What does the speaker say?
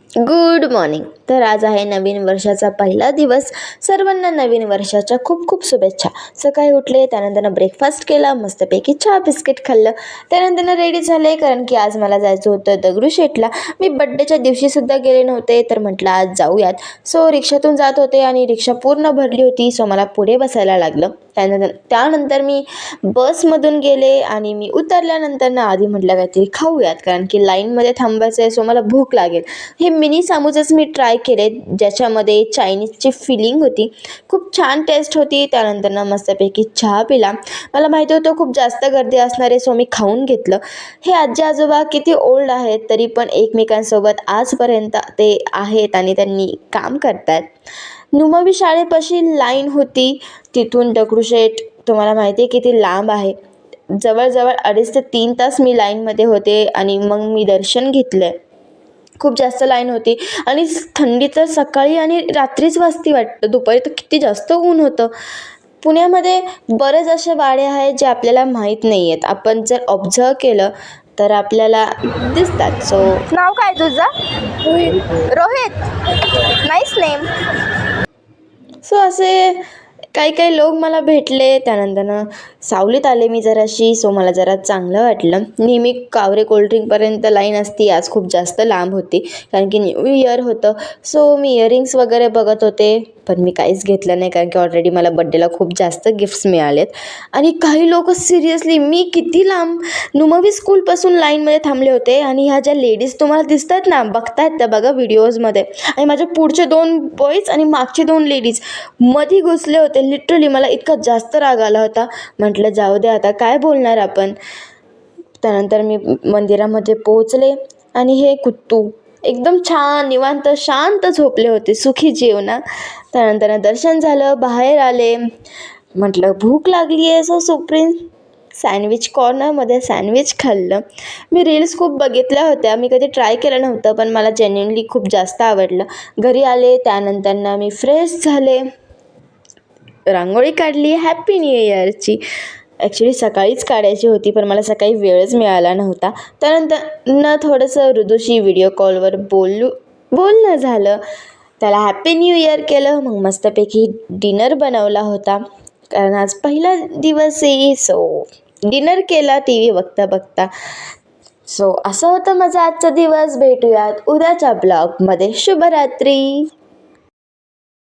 Good morning. तर आज आहे नवीन वर्षाचा पहिला दिवस. सर्वांना नवीन वर्षाच्या खूप खूप शुभेच्छा. सकाळी उठले, त्यानंतर ब्रेकफास्ट केला, मस्तपैकी चहा बिस्किट खाल्लं, त्यानंतर रेडी झाले कारण की आज मला जायचं होतं दगडूशेठला. मी बड्डेच्या दिवशीसुद्धा गेले नव्हते, तर म्हटलं आज जाऊयात. सो रिक्षातून जात होते आणि रिक्षा पूर्ण भरली होती, सो मला पुढे बसायला लागलं. त्यानंतर मी बसमधून गेले आणि मी उतरल्यानंतर आधी म्हटलं काहीतरी खाऊयात कारण की लाईनमध्ये थांबायचं आहे, सो मला भूक लागेल. हे मिनी समोसेच मी ट्राय केले, ज्याच्यामध्ये चायनीजची फिलिंग होती. खूप छान टेस्ट होती. त्यानंतर मस्तपैकी चहा पिला. मला माहिती होतं खूप जास्त गर्दी असणार आहे, सो मी खाऊन घेतलं. हे आजी आजोबा किती ओल्ड आहेत, तरी पण एकमेकांसोबत आजपर्यंत ते आहेत आणि त्यांनी काम करतात. नुमवी शाळेपाशी लाईन होती. तिथून दगडूशेठ तुम्हाला माहिती आहे किती लांब आहे. जवळजवळ 2.5 ते 3 तास मी लाईनमध्ये होते आणि मग मी दर्शन घेतलं. खूप जास्त लाईन होती आणि थंडी तर सकाळी आणि रात्रीच वाजती वाटतं. दुपारी तर किती जास्त ऊन होतं. पुण्यामध्ये बरेच असे वाडे आहेत जे आपल्याला माहीत नाही आहेत. आपण जर ऑब्झर्व केलं तर आपल्याला दिसतात. सो नाव काय तुझं? रोहित. Nice name. सो असे काही काही लोक मला भेटले. त्यानंतर सावलीत आले मी जराशी, सो मला जरा चांगलं वाटलं. नेहमी कावरे कोल्ड्रिंकपर्यंत लाईन असती, आज खूप जास्त लांब होती कारण की न्यू इयर होतं. सो मी इयरिंग्स वगैरे बघत होते, पण मी काहीच घेतलं नाही कारण की ऑलरेडी मला बड्डेला खूप जास्त गिफ्ट्स मिळालेत. आणि काही लोक सिरियसली मी किती लांब नुमवी स्कूलपासून लाईनमध्ये थांबले होते आणि ह्या ज्या लेडीज तुम्हाला दिसतात ना, बघतायत त्या बघा व्हिडिओजमध्ये, आणि माझ्या पुढचे 2 बॉईज आणि मागचे 2 लेडीज मध्ये घुसले होते. लिटरली मला इतका जास्त राग आला होता. म्हटलं जाऊ दे, आता काय बोलणार आपण. त्यानंतर मी मंदिरामध्ये पोहोचले आणि हे कुत्तू एकदम छान निवांत शांत झोपले होते, सुखी जीवना. त्यानंतर दर्शन झालं, बाहेर आले. म्हटलं भूक लागली आहे, सो सुप्रीम सँडविच कॉर्नरमध्ये सँडविच खाल्लं. मी रील्स खूप बघितल्या होत्या, मी कधी ट्राय केलं नव्हतं, पण मला जेन्युइनली खूप जास्त आवडलं. घरी आले, त्यानंतर मी फ्रेश झाले, रांगोळी काढली हॅपी न्यू इयरची. ॲक्च्युली सकाळीच काढायची होती, पण मला सकाळी वेळच मिळाला नव्हता. त्यानंतर थोडंसं ऋदूशी व्हिडिओ कॉलवर बोलणं झालं. त्याला हॅपी न्यू इयर केलं. मग मस्तपैकी डिनर बनवला होता कारण आज पहिला दिवस आहे. सो डिनर केला टी व्ही बघता बघता. सो असं होतं माझा आजचा दिवस. भेटूयात उद्याच्या ब्लॉगमध्ये. शुभरात्री.